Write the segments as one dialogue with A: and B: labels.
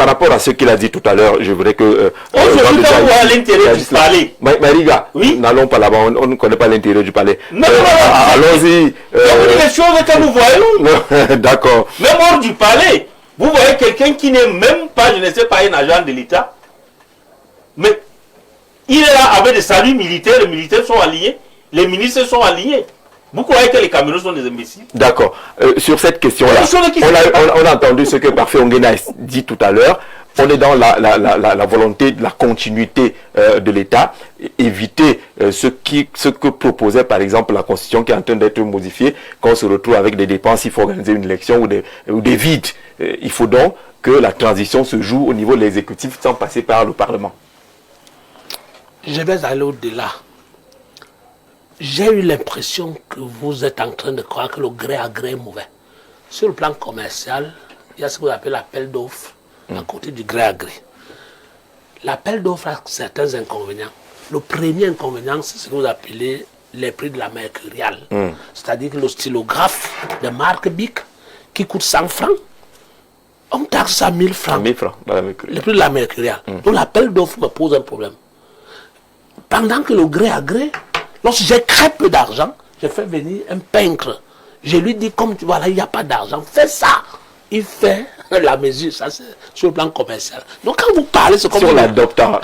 A: par rapport à ce qu'il a dit tout à l'heure, je voudrais que...
B: Aujourd'hui, quand on voit l'intérêt du palais...
A: Mariga,
B: oui?
A: n'allons pas là-bas, on ne connaît pas l'intérêt du palais.
B: Non,
A: allons-y.
B: vous dites les choses que nous voyons.
A: D'accord.
B: Même hors du palais, vous voyez quelqu'un qui n'est même pas, je ne sais pas, un agent de l'État. Mais il est là avec des saluts militaires, les militaires sont alliés, les ministres sont alliés. Vous croyez que les Camerounais sont des imbéciles?
A: D'accord. Sur cette question-là, on a entendu ce que Parfait Onguena a dit tout à l'heure. On est dans la volonté de la continuité de l'État, éviter ce que proposait par exemple la Constitution qui est en train d'être modifiée, quand on se retrouve avec des dépenses, il faut organiser une élection ou des vides. Il faut donc que la transition se joue au niveau de l'exécutif sans passer par le Parlement.
C: Je vais aller au-delà. J'ai eu l'impression que vous êtes en train de croire que le gré à gré est mauvais. Sur le plan commercial, il y a ce que vous appelez l'appel d'offres à côté du gré à gré. L'appel d'offres a certains inconvénients. Le premier inconvénient, c'est ce que vous appelez les prix de la mercuriale. C'est-à-dire que le stylographe de marque Bic, qui coûte 100 francs, on taxe ça 1000 francs.
A: 1000 francs dans la mercuriale.
C: Le prix de la mercuriale. Donc l'appel d'offres me pose un problème. Pendant que le gré à gré, lorsque j'ai très peu d'argent, je fais venir un peintre. Je lui dis, comme tu vois là, il n'y a pas d'argent, fais ça. Il fait la mesure, ça c'est sur le plan commercial. Donc quand vous parlez, c'est comme...
A: Sur l'adoptant.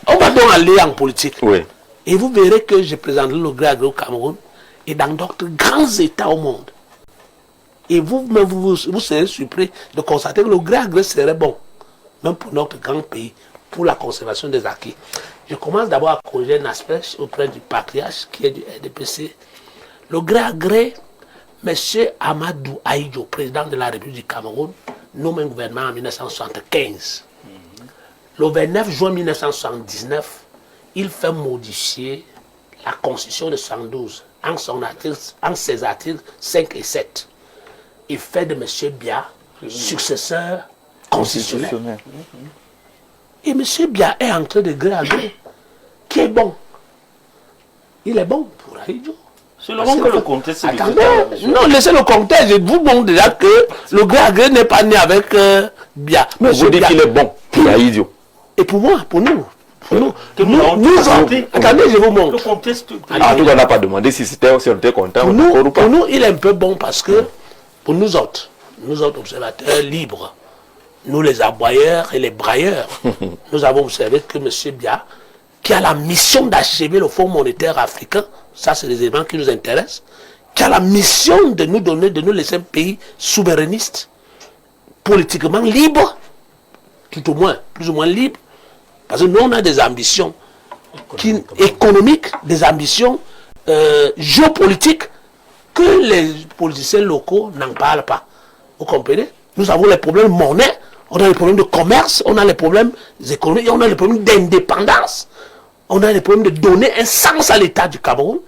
C: On va donc aller en politique.
A: Oui.
C: Et vous verrez que je présente le gré à gré au Cameroun et dans d'autres grands États au monde. Et vous serez surpris de constater que le gré à gré serait bon, même pour notre grand pays, pour la conservation des acquis. Je commence d'abord à corriger un aspect auprès du patriarche qui est du RDPC. Le gré à gré, M. Amadou Ahidjo, président de la République du Cameroun, nomme un gouvernement en 1975. Le 29 juin 1979, il fait modifier la Constitution de 112 en ses articles 5 et 7. Il fait de M. Biya successeur constitutionnel. Et M. Biya est en train de gré à gré, qui est bon. Il est bon pour Ahidjo.
B: C'est le bon que le contexte.
C: Attendez, non, laissez le contexte. Je vous montre déjà que le gré à gré n'est pas né avec Biya.
A: Mais vous dites qu'il est bon pour Ahidjo.
C: Et pour moi, pour nous.
B: Attendez,
C: je vous montre.
B: Le contexte.
A: En tout cas, on n'a pas demandé si on était content
C: pour
A: ou pas.
C: Pour nous, il est un peu bon parce que, pour nous autres observateurs libres, nous les aboyeurs et les brailleurs, nous avons observé que M. Biya, qui a la mission d'achever le Fonds monétaire africain, ça c'est les éléments qui nous intéressent, qui a la mission de nous donner, de nous laisser un pays souverainiste, politiquement libre, tout au moins, plus ou moins libre, parce que nous on a des ambitions économiques, des ambitions géopolitiques, que les politiciens locaux n'en parlent pas. Vous comprenez? Nous avons les problèmes de monnaie, on a les problèmes de commerce, on a les problèmes économiques, on a les problèmes d'indépendance. On a les problèmes de donner un sens à l'État du Cameroun.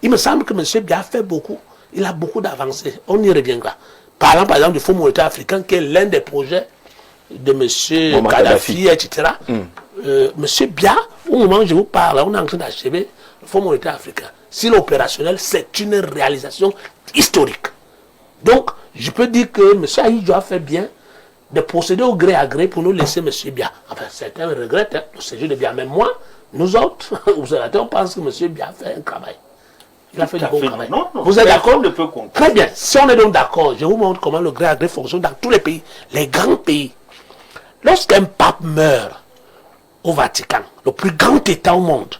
C: Il me semble que M. Biya fait beaucoup. Il a beaucoup d'avancées. On y reviendra. Parlant par exemple du Fonds monétaire africain, qui est l'un des projets de M. Kadhafi, etc. M. Biya, au moment où je vous parle, on est en train d'achever le Fonds monétaire africain. S'il est opérationnel, c'est une réalisation historique. Donc, je peux dire que M. Ahidjo a fait bien de procéder au gré à gré pour nous laisser M. Biya. Enfin, certains regrettent le séjour de Biya, même moi. Nous autres, observateurs, pensent que M. Biya fait un travail. Il a fait du bon travail.
B: Non,
C: vous êtes d'accord?
B: Très
C: bien. Si on est donc d'accord, je vous montre comment le gré à gré fonctionne dans tous les pays, les grands pays. Lorsqu'un pape meurt au Vatican, le plus grand État au monde,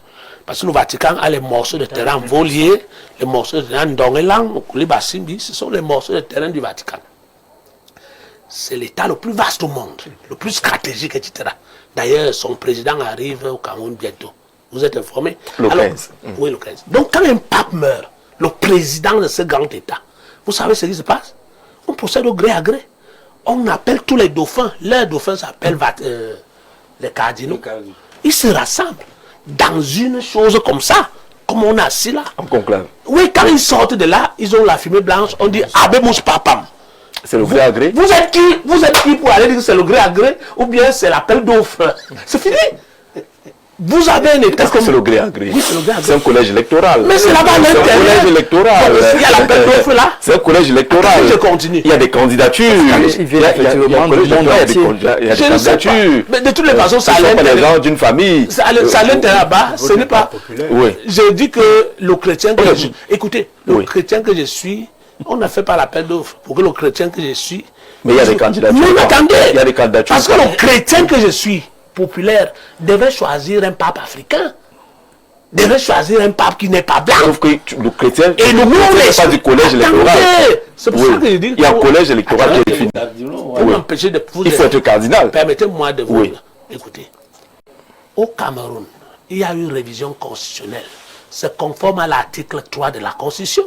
C: parce que le Vatican a les morceaux de terrain voliers, les morceaux de terrain Ndongelang, Koulibasimbi, ce sont les morceaux de terrain du Vatican. C'est l'État le plus vaste au monde, le plus stratégique, etc. D'ailleurs, son président arrive au Cameroun bientôt. Vous êtes informés?
A: Le 15.
C: Oui, le 15. Donc, quand un pape meurt, le président de ce grand État, vous savez ce qui se passe? On procède au gré à gré. On appelle tous les dauphins. Leurs dauphins s'appellent les cardinaux. Ils se rassemblent dans une chose comme ça, comme on a assis là.
A: En conclave.
C: Oui, quand ils sortent de là, ils ont la fumée blanche. On dit Abemous Papam.
A: C'est le gré à gré.
C: Vous êtes qui pour aller dire que c'est le gré à gré ou bien c'est l'appel d'offres? C'est fini. Vous avez un État.
A: Est-ce que c'est le gré à gré?
C: Oui, c'est le gré à gré.
A: C'est un collège électoral.
C: Mais c'est là-bas l'intérêt.
A: C'est un collège électoral.
C: Il y a l'appel d'offres là.
A: C'est un collège électoral.
C: Je continue.
A: Il y a des candidatures. Il y a des candidatures.
C: Mais de toutes les façons, ça
A: ne sont pas les
C: l'intérêt.
A: gens d'une famille.
C: Ça l'intérêt là-bas, ce n'est pas.
A: Oui.
C: Je dis que le chrétien que je suis. Écoutez, le chrétien que je suis, on n'a fait pas l'appel d'offres pour que le chrétien que je suis.
A: Mais il y a des candidatures.
C: Non, attendez.
A: Il y a des candidatures.
C: Parce que le chrétien que je suis, populaire, devait choisir un pape africain. Devait choisir un pape qui n'est pas blanc.
A: Sauf que le chrétien,
C: et nous,
A: n'est pas du collège électoral.
C: C'est pour ça que je dis.
A: Il y a un collège électoral qui est fini. Il faut être cardinal.
C: Permettez-moi de vous dire. Écoutez, au Cameroun, il y a une révision constitutionnelle. C'est conforme à l'article 3 de la Constitution.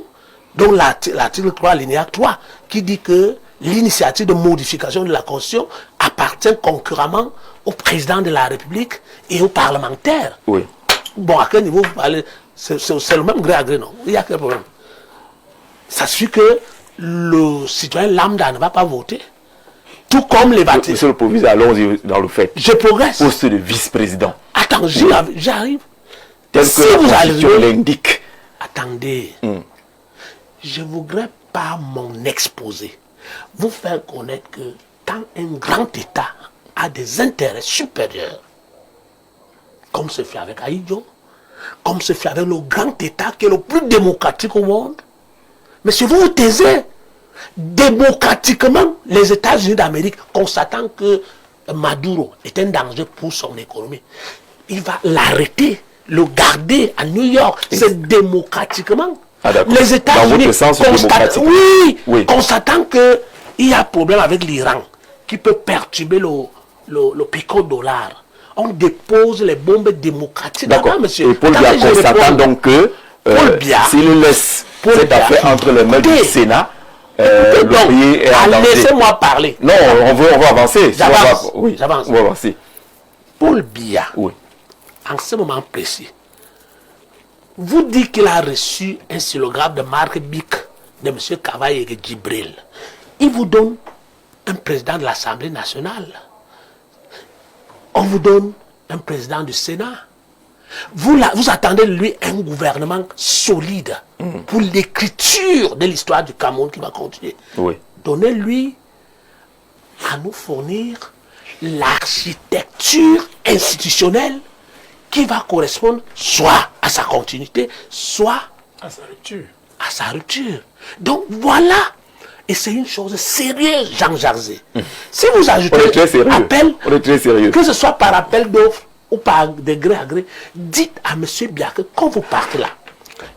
C: Donc l'article 3, alinéa 3, qui dit que l'initiative de modification de la Constitution appartient concurremment au président de la République et aux parlementaires.
A: Oui.
C: Bon, à quel niveau vous parlez? C'est le même gré à gré, non? Il y a quel problème? Ça suffit que le citoyen lambda ne va pas voter. Tout comme les bâtiments.
A: Monsieur le proviseur, allons-y dans le fait.
C: Je progresse.
A: Poste de vice-président.
C: Attends, j'arrive.
A: Tel que la Constitution l'indique.
C: Attendez. Je ne voudrais pas mon exposé vous faire connaître que quand un grand État a des intérêts supérieurs, comme se fait avec Haïdjo, comme se fait avec le grand État qui est le plus démocratique au monde, mais si vous vous taisez, démocratiquement, les États-Unis d'Amérique, constatant que Maduro est un danger pour son économie, il va l'arrêter, le garder à New York. C'est démocratiquement. Les États-Unis constatant qu'il y a problème avec l'Iran, qui peut perturber le pétrodollar. On dépose les bombes démocratiques.
A: D'accord. Et Paul Biya constatant donc que s'il laisse cette affaire entre les mains du Sénat, le pays est en danger.
C: Laissez-moi parler.
A: Non, on va avancer.
C: J'avance.
A: Oui,
C: j'avance.
A: On va avancer.
C: Paul Biya, en ce moment précis, vous dites qu'il a reçu un xylographe de Marc Bic de M. Kavaï et Djibril. Il vous donne un président de l'Assemblée nationale. On vous donne un président du Sénat. Vous attendez de lui un gouvernement solide pour l'écriture de l'histoire du Cameroun qui va continuer.
A: Oui.
C: Donnez-lui à nous fournir l'architecture institutionnelle qui va correspondre soit à sa continuité, soit
D: à sa rupture.
C: À sa rupture. Donc voilà. Et c'est une chose sérieuse, Jean Jarzé. Si vous ajoutez appel,
A: on est très sérieux.
C: Que ce soit par appel d'offres ou par de gré à gré, dites à M. Biya que quand vous partez là,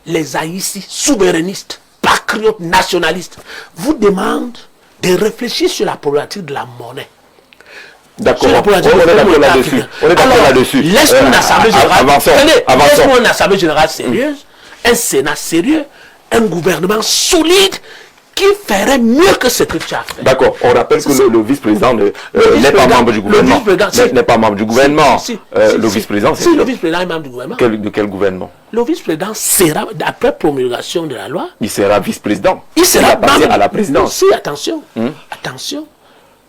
C: les Haïtis souverainistes, patriotes, nationalistes, vous demandent de réfléchir sur la problématique de la monnaie.
A: D'accord, on est d'accord là-dessus. On est d'accord là-dessus.
C: Laisse-nous une assemblée générale.
A: Laisse-nous
C: une assemblée générale sérieuse, un Sénat sérieux, un gouvernement solide qui ferait mieux que ce que tu as fait.
A: D'accord, on rappelle que le vice-président n'est pas membre du gouvernement. N'est pas membre du gouvernement. Le vice-président, c'est...
C: Si le vice-président est membre du gouvernement.
A: De quel gouvernement? Le
C: vice-président sera, après promulgation de la loi...
A: Il sera vice-président.
C: Il sera
A: membre à la présidence.
C: Si, attention. Attention.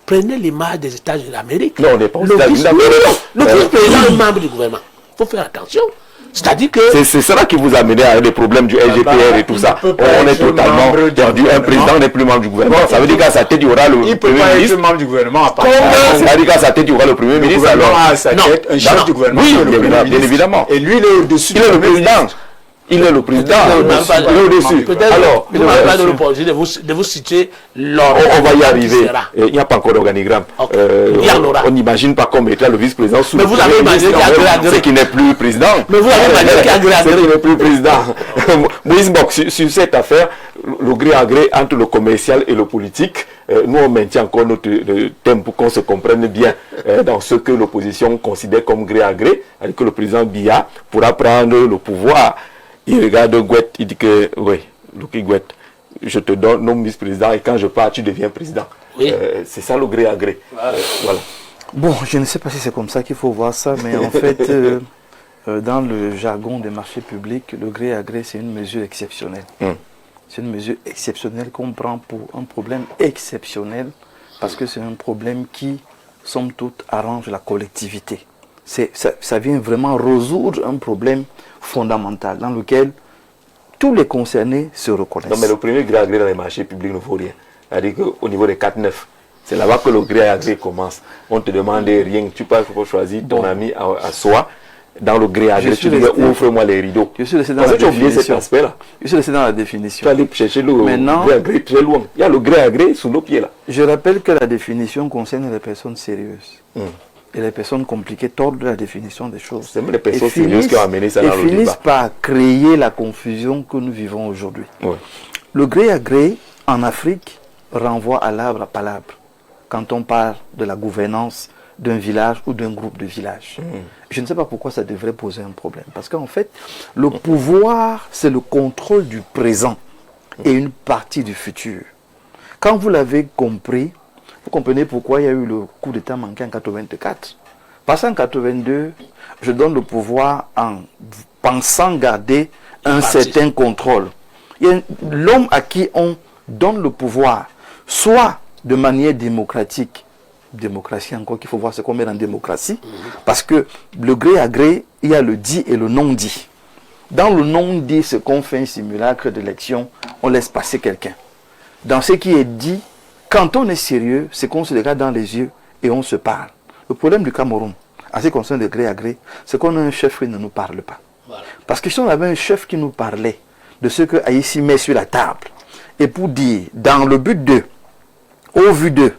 C: Prenez l'image des États-Unis d'Amérique.
A: Non, on n'est pas aux États-Unis d'Amérique.
C: Le vice-président est membre du gouvernement. Il faut faire attention. C'est-à-dire que...
A: C'est cela qui vous a amené à des problèmes du LGPR et tout ça. On est totalement perdu. Un président n'est plus membre du gouvernement. Ça veut dire qu'à sa tête, il y aura le Premier ministre.
D: Il peut pas être membre du gouvernement.
A: Ça veut dire qu'à sa tête, il y aura le Premier ministre.
D: Alors, à sa tête, un chef du gouvernement.
A: Oui, bien évidemment.
D: Et lui, il est au-dessus.
A: Il est le président. Il est le président. Il est au-dessus.
C: Alors, il ne va pas de l'opportunité de vous citer l'ordre.
A: On va y arriver. Il n'y a pas encore d'organigramme.
C: Il y en aura.
A: On n'imagine pas comme étant le vice-président sous
C: mais vous avez imaginé qu'il y a gré à gré.
A: C'est qui n'est plus président.
C: Mais vous avez imaginé qu'il y a gré à gré.
A: C'est qui n'est plus président. Moïse Mbok, sur cette affaire, le gré à gré entre le commercial et le politique, nous on maintient encore notre thème pour qu'on se comprenne bien dans ce que l'opposition considère comme gré à gré, avec que le président Biya pourra prendre le pouvoir. Il regarde Gouet, il dit que, oui, Luki Gouet, je te donne nom vice-président et quand je pars, tu deviens président. Oui. C'est ça le gré à gré. Voilà.
E: Bon, je ne sais pas si c'est comme ça qu'il faut voir ça, mais en fait, dans le jargon des marchés publics, le gré à gré, c'est une mesure exceptionnelle. C'est une mesure exceptionnelle qu'on prend pour un problème exceptionnel, parce que c'est un problème qui, somme toute, arrange la collectivité. ça vient vraiment résoudre un problème fondamental dans lequel tous les concernés se reconnaissent.
A: Non, mais le premier gré à gré dans les marchés publics ne vaut rien. C'est-à-dire qu'au niveau des 4-9, c'est là-bas que le gré à gré commence. On te demande rien. Tu peux choisir ton ami à soi. Dans le gré à gré, tu dis ouvre-moi les rideaux.
E: Je suis laissé dans la définition. Je suis laissé dans la définition.
A: Tu vas aller chercher le gré à gré très loin. Il y a le gré à gré sous nos pieds là.
E: Je rappelle que la définition concerne les personnes sérieuses. Et les personnes compliquées tordent la définition des choses.
A: C'est même les personnes sérieuses qui ont amené ça dans le débat.
E: Et finissent par créer la confusion que nous vivons aujourd'hui.
A: Oui.
E: Le gré à gré, en Afrique, renvoie à l'arbre à palabre. Quand on parle de la gouvernance d'un village ou d'un groupe de villages. Je ne sais pas pourquoi ça devrait poser un problème. Parce qu'en fait, le pouvoir, c'est le contrôle du présent et une partie du futur. Quand vous l'avez compris, vous comprenez pourquoi il y a eu le coup d'État manqué en 84. Parce qu'en 82, je donne le pouvoir en pensant garder un certain contrôle. Il y a l'homme à qui on donne le pouvoir, soit de manière démocratique, démocratie encore qu'il faut voir ce qu'on met dans démocratie, parce que le gré à gré, il y a le dit et le non dit. Dans le non dit, ce qu'on fait un simulacre d'élection, on laisse passer quelqu'un. Dans ce qui est dit, quand on est sérieux, c'est qu'on se regarde dans les yeux et on se parle. Le problème du Cameroun, en ce qui concerne le gré à gré, c'est qu'on a un chef qui ne nous parle pas. Voilà. Parce que si on avait un chef qui nous parlait de ce que Haïti met sur la table, et pour dire, dans le but de, au vu de,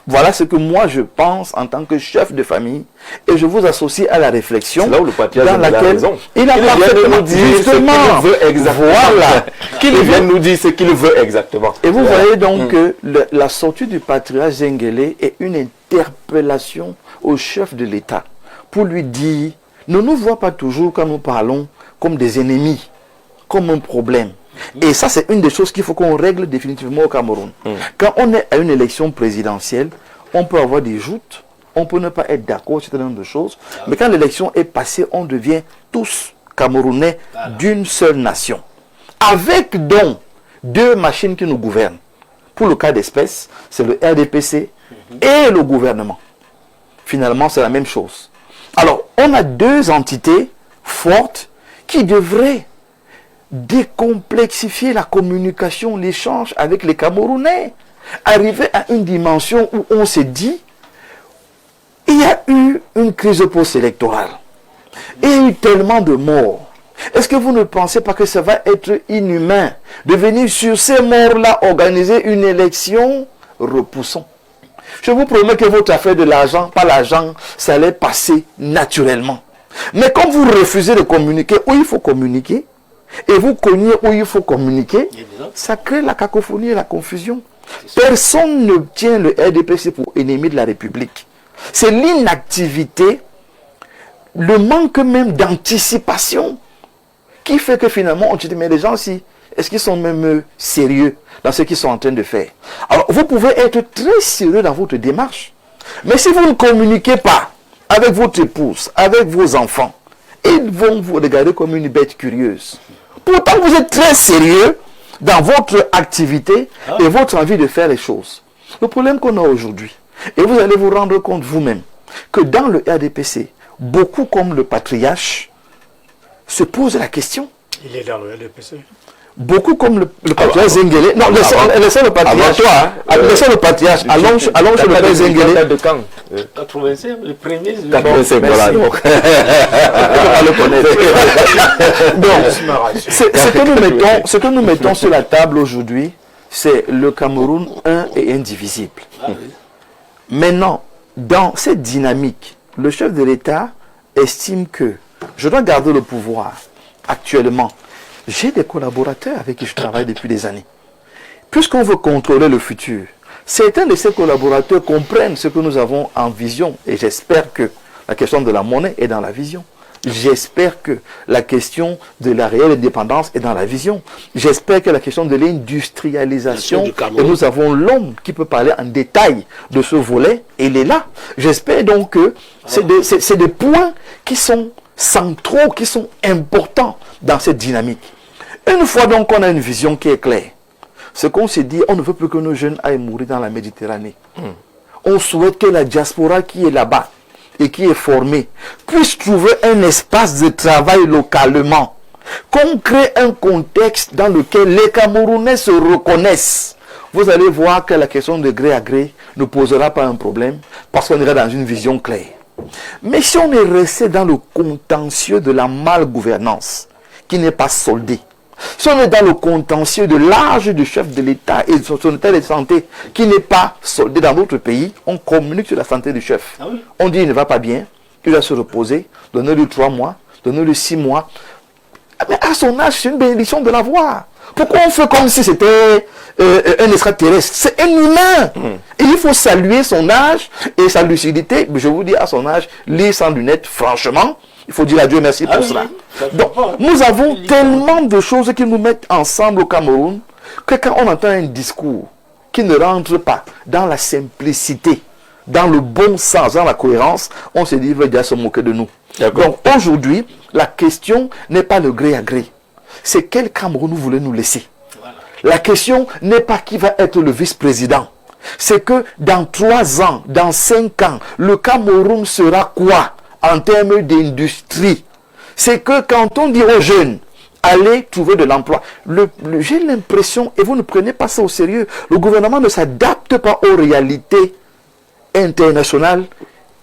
E: voilà ce que moi je pense en tant que chef de famille, et je vous associe à la réflexion
A: là où le patriarche
E: dans laquelle
A: il a parfaitement dit justement ce qu'il veut exactement. Voilà, qu'il vient nous dire ce qu'il veut exactement.
E: Et vous voyez donc que la sortie du patriarche Zengele est une interpellation au chef de l'État pour lui dire, ne nous vois pas toujours quand nous parlons comme des ennemis, comme un problème. Et ça, c'est une des choses qu'il faut qu'on règle définitivement au Cameroun. Quand on est à une élection présidentielle, on peut avoir des joutes, on peut ne pas être d'accord sur un certain nombre de choses, mais quand l'élection est passée, on devient tous Camerounais d'une seule nation. Avec donc deux machines qui nous gouvernent. Pour le cas d'espèce, c'est le RDPC et le gouvernement. Finalement, c'est la même chose. Alors, on a deux entités fortes qui devraient décomplexifier la communication, l'échange avec les Camerounais. Arriver à une dimension où on se dit, il y a eu une crise post-électorale. Il y a eu tellement de morts. Est-ce que vous ne pensez pas que ça va être inhumain de venir sur ces morts-là organiser une élection? Repoussons. Je vous promets que votre affaire de l'argent, pas l'argent, ça allait passer naturellement. Mais comme vous refusez de communiquer où il faut communiquer, et vous cognez où il faut communiquer, ça crée la cacophonie et la confusion. Personne ne tient le RDPC pour ennemi de la République. C'est l'inactivité, le manque même d'anticipation qui fait que finalement on se dit, mais les gens aussi, est-ce qu'ils sont même sérieux dans ce qu'ils sont en train de faire? Alors vous pouvez être très sérieux dans votre démarche, mais si vous ne communiquez pas avec votre épouse, avec vos enfants, ils vont vous regarder comme une bête curieuse. Pourtant, vous êtes très sérieux dans votre activité et votre envie de faire les choses. Le problème qu'on a aujourd'hui, et vous allez vous rendre compte vous-même, que dans le RDPC, beaucoup comme le patriarche se posent la question.
D: Il est dans le RDPC.
E: Beaucoup comme le patriarche Zengele. Non, laissez le patriarche. Laissez le patriarche. Allons sur le père Zengele.
B: De quand 85, le premier.
A: 85, voilà. Donc.
E: On va le connaître. Donc, ce que nous mettons sur la table aujourd'hui, c'est le Cameroun un et indivisible. Maintenant, dans cette dynamique, le chef de l'État estime que je dois garder le pouvoir actuellement. J'ai des collaborateurs avec qui je travaille depuis des années. Puisqu'on veut contrôler le futur, certains de ces collaborateurs comprennent ce que nous avons en vision. Et j'espère que la question de la monnaie est dans la vision. J'espère que la question de la réelle indépendance est dans la vision. J'espère que la question de l'industrialisation, et nous avons l'homme qui peut parler en détail de ce volet, il est là. J'espère donc que c'est des points qui sont centraux, qui sont importants dans cette dynamique. Une fois donc qu'on a une vision qui est claire, c'est qu'on s'est dit, on ne veut plus que nos jeunes aillent mourir dans la Méditerranée. On souhaite que la diaspora qui est là-bas, et qui est formé puisse trouver un espace de travail localement, qu'on crée un contexte dans lequel les Camerounais se reconnaissent, vous allez voir que la question de gré à gré ne posera pas un problème parce qu'on ira dans une vision claire. Mais si on est resté dans le contentieux de la malgouvernance qui n'est pas soldé, si on est dans le contentieux de l'âge du chef de l'État et de son état de santé qui n'est pas soldé dans d'autres pays, on communique sur la santé du chef. Ah oui. On dit il ne va pas bien, il doit se reposer, donnez-lui 3 mois, donnez-lui 6 mois. Mais à son âge, c'est une bénédiction de l'avoir. Pourquoi on fait comme si c'était un extraterrestre? C'est un humain. Et il faut saluer son âge et sa lucidité. Je vous dis, à son âge, lire sans lunettes, franchement, il faut dire à Dieu merci pour cela. Donc, nous avons tellement de choses qui nous mettent ensemble au Cameroun que quand on entend un discours qui ne rentre pas dans la simplicité, dans le bon sens, dans la cohérence, on se dit, il veut déjà se moquer de nous. Donc aujourd'hui, la question n'est pas le gré à gré. C'est quel Cameroun vous voulez nous laisser. Voilà. La question n'est pas qui va être le vice-président. C'est que dans 3 ans, dans 5 ans, le Cameroun sera quoi en termes d'industrie? C'est que quand on dit aux jeunes, allez trouver de l'emploi, j'ai l'impression, et vous ne prenez pas ça au sérieux, le gouvernement ne s'adapte pas aux réalités internationales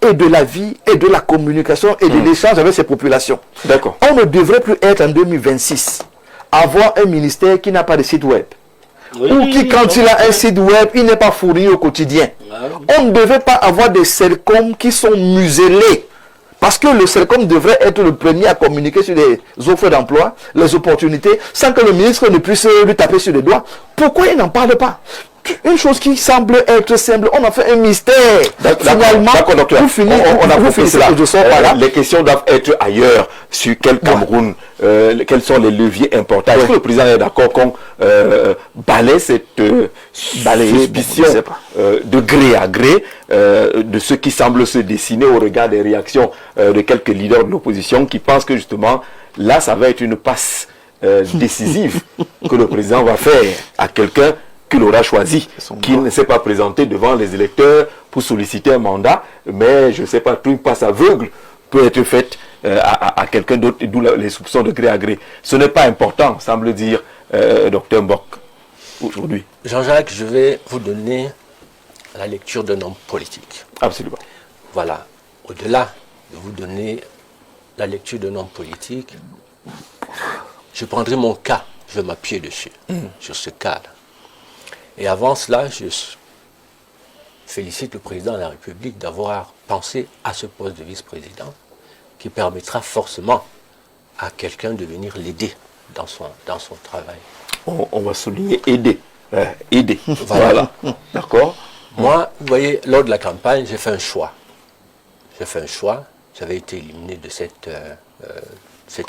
E: et de la vie, et de la communication, et de l'échange avec ces populations. D'accord. On ne devrait plus être en 2026, avoir un ministère qui n'a pas de site web. Oui, ou qui, quand il a un site web, il n'est pas fourni au quotidien. On ne devait pas avoir des CELCOM qui sont muselés. Parce que le CELCOM devrait être le premier à communiquer sur les offres d'emploi, les opportunités, sans que le ministre ne puisse lui taper sur les doigts. Pourquoi il n'en parle pas? Une chose qui semble être simple, on a fait un mystère. Finalement,
A: docteur, on a compris cela. Les questions doivent être ailleurs. Sur quel Cameroun, quels sont les leviers importants? Est-ce que le président est d'accord qu'on balaie cette suspicion de gré à gré de ce qui semble se dessiner au regard des réactions de quelques leaders de l'opposition qui pensent que justement, là, ça va être une passe décisive que le président va faire à quelqu'un qu'il aura choisi, qui ne s'est pas présenté devant les électeurs pour solliciter un mandat, mais je ne sais pas, une passe aveugle peut être faite à quelqu'un d'autre, d'où les soupçons de gré à gré. Ce n'est pas important, semble dire Dr Mbok, aujourd'hui.
C: Jean-Jacques, je vais vous donner la lecture d'un homme politique.
A: Absolument.
C: Voilà. Au-delà de vous donner la lecture d'un homme politique, je prendrai mon cas, je vais m'appuyer dessus, sur ce cas-là. Et avant cela, je félicite le président de la République d'avoir pensé à ce poste de vice-président qui permettra forcément à quelqu'un de venir l'aider dans son travail.
A: On va souligner aider. Aider.
C: Voilà.
A: D'accord.
C: Moi, vous voyez, lors de la campagne, j'ai fait un choix. J'avais été éliminé de cette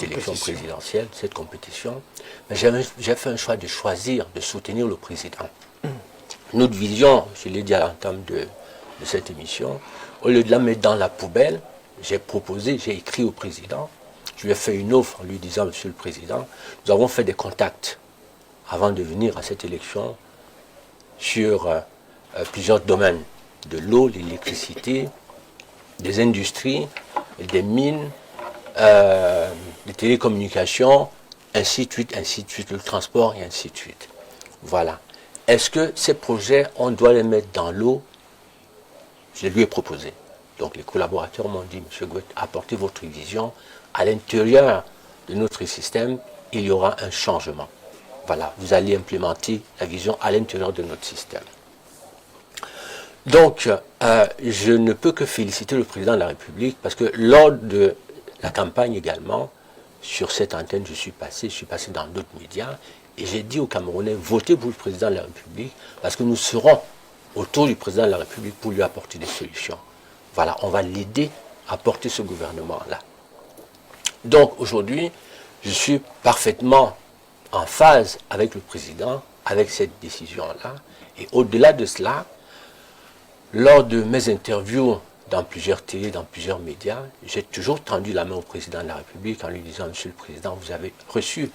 C: élection présidentielle, cette compétition. Mais j'ai fait un choix de choisir, de soutenir le président. Notre vision, je l'ai dit à l'entame de cette émission, au lieu de la mettre dans la poubelle, j'ai écrit au président, je lui ai fait une offre en lui disant, Monsieur le Président, nous avons fait des contacts avant de venir à cette élection sur plusieurs domaines, de l'eau, l'électricité, des industries, des mines, des télécommunications, ainsi de suite, le transport et ainsi de suite. Voilà. Est-ce que ces projets, on doit les mettre dans l'eau? Je lui ai proposé. Donc les collaborateurs m'ont dit, Monsieur Gouet, apportez votre vision. À l'intérieur de notre système, il y aura un changement. Voilà, vous allez implémenter la vision à l'intérieur de notre système. Donc, je ne peux que féliciter le président de la République parce que lors de la campagne également, sur cette antenne, je suis passé dans d'autres médias, et j'ai dit aux Camerounais, votez pour le président de la République, parce que nous serons autour du président de la République pour lui apporter des solutions. Voilà, on va l'aider à porter ce gouvernement-là. Donc aujourd'hui, je suis parfaitement en phase avec le président, avec cette décision-là. Et au-delà de cela, lors de mes interviews dans plusieurs télés, dans plusieurs médias, j'ai toujours tendu la main au président de la République en lui disant, Monsieur le Président, vous avez reçu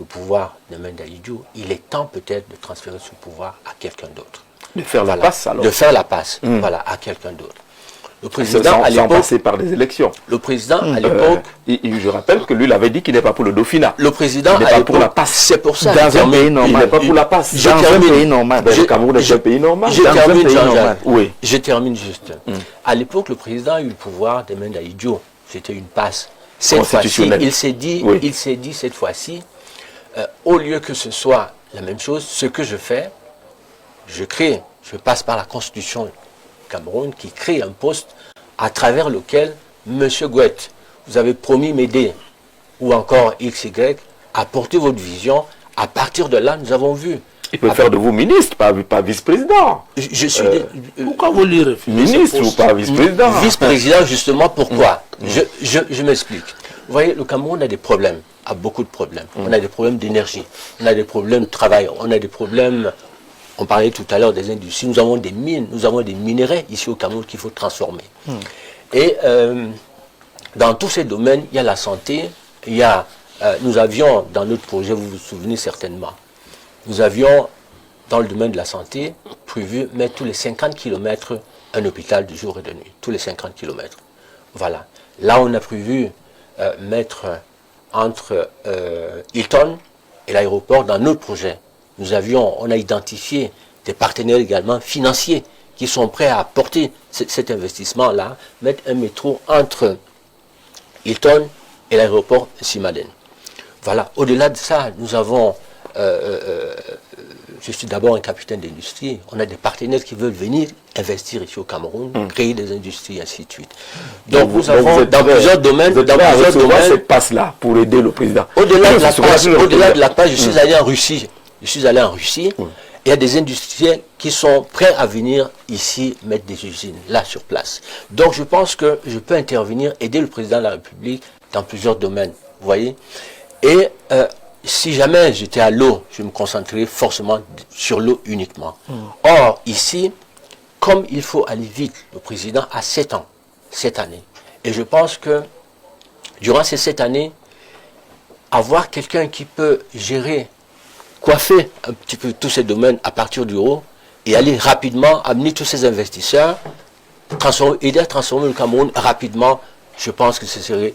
C: le pouvoir de Menda Idiou, il est temps peut-être de transférer ce pouvoir à quelqu'un d'autre.
A: De faire la passe alors.
C: De faire la passe, voilà, à quelqu'un d'autre.
F: Le président, à
A: sans
F: l'époque,
A: passer par des élections.
F: le président, à l'époque,
A: Je rappelle que lui, il avait dit qu'il n'est pas pour le dauphinat.
F: le président,
A: Il n'est
F: à
A: pas
F: l'époque,
A: pour la passe.
F: c'est pour ça.
E: Dans un
F: termine.
E: pays
A: Il
E: normal.
A: n'est pas pour la passe.
F: Je
E: Dans un
F: termine.
E: pays normal.
A: Ben, le Cameroun est un pays normal.
F: Je
E: Dans un
F: termine,
E: pays
F: Jean-Jacques.
E: normal.
A: Oui.
F: Je termine juste. À l'époque, le président a eu le pouvoir des mains d'Aïdjo. C'était une passe. Cette fois-ci,
A: Constitutionnelle.
F: il s'est dit,
A: Oui.
F: cette fois-ci, au lieu que ce soit la même chose, ce que je fais, je passe par la Constitution du Cameroun qui crée un poste à travers lequel, M. Gouet, vous avez promis m'aider, ou encore XY, à porter votre vision. À partir de là, nous avons vu.
A: Il peut faire de vous ministre, pas vice-président.
F: Je suis
C: Pourquoi vous lui refusez
A: Ministre ou pas vice-président.
F: vice-président, justement, pourquoi Je m'explique. Vous voyez, le Cameroun a des problèmes, a beaucoup de problèmes. On a des problèmes d'énergie, on a des problèmes de travail, on a des problèmes, on parlait tout à l'heure des industries, nous avons des mines, nous avons des minerais ici au Cameroun qu'il faut transformer. Et dans tous ces domaines, il y a la santé, il y a, nous avions dans notre projet, vous vous souvenez certainement, nous avions dans le domaine de la santé prévu mettre tous les 50 km un hôpital de jour et de nuit, tous les 50 km. Voilà. Là, on a prévu mettre entre Hilton et l'aéroport dans notre projet. On a identifié des partenaires également financiers qui sont prêts à apporter cet investissement-là, mettre un métro entre Hilton et l'aéroport Simaden. Voilà. Au-delà de ça, nous avons, je suis d'abord un capitaine d'industrie, on a des partenaires qui veulent venir investir ici au Cameroun, créer des industries, ainsi de suite. Donc nous avons dans plusieurs domaines,
A: cette passe-là pour aider le président.
F: Au-delà de la passe, je suis allé en Russie. Il y a des industriels qui sont prêts à venir ici mettre des usines, là sur place. Donc je pense que je peux intervenir, aider le président de la République dans plusieurs domaines, vous voyez. Et si jamais j'étais à l'eau, je me concentrerais forcément sur l'eau uniquement. Or, ici, comme il faut aller vite, le président a 7 ans, cette année. Et je pense que durant ces 7 années, avoir quelqu'un qui peut gérer, coiffer un petit peu tous ces domaines à partir du haut et aller rapidement amener tous ces investisseurs, aider à transformer le Cameroun rapidement, je pense que ce serait